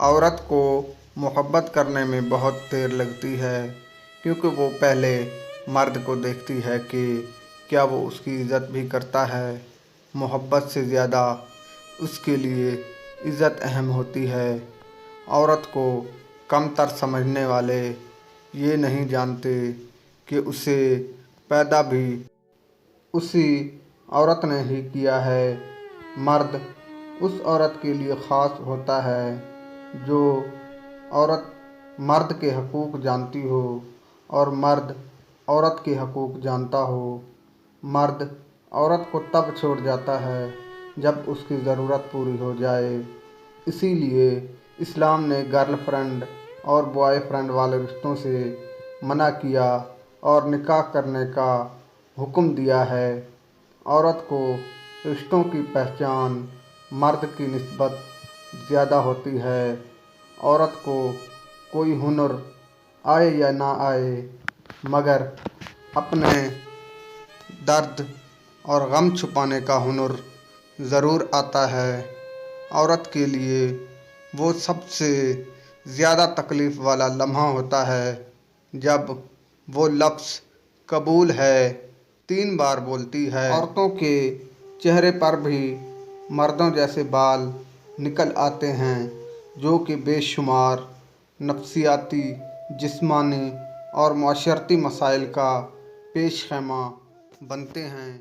عورت کو محبت کرنے میں بہت دیر لگتی ہے، کیونکہ وہ پہلے مرد کو دیکھتی ہے کہ کیا وہ اس کی عزت بھی کرتا ہے۔ محبت سے زیادہ اس کے لیے عزت اہم ہوتی ہے۔ عورت کو کم تر سمجھنے والے یہ نہیں جانتے کہ اسے پیدا بھی اسی عورت نے ہی کیا ہے۔ مرد اس عورت کے لیے خاص ہوتا ہے جو عورت مرد کے حقوق جانتی ہو اور مرد عورت کے حقوق جانتا ہو۔ مرد عورت کو تب چھوڑ جاتا ہے جب اس کی ضرورت پوری ہو جائے۔ اسی لیے اسلام نے گرل فرینڈ اور بوائے فرینڈ والے رشتوں سے منع کیا اور نکاح کرنے کا حکم دیا ہے۔ عورت کو رشتوں کی پہچان مرد کی نسبت زیادہ ہوتی ہے۔ عورت کو کوئی ہنر آئے یا نہ آئے، مگر اپنے درد اور غم چھپانے کا ہنر ضرور آتا ہے۔ عورت کے لیے وہ سب سے زیادہ تکلیف والا لمحہ ہوتا ہے جب وہ لفظ قبول ہے 3 بار بولتی ہے۔ عورتوں کے چہرے پر بھی مردوں جیسے بال نکل آتے ہیں جو کہ بے شمار نفسیاتی، جسمانی اور معاشرتی مسائل کا پیش خیمہ بنتے ہیں۔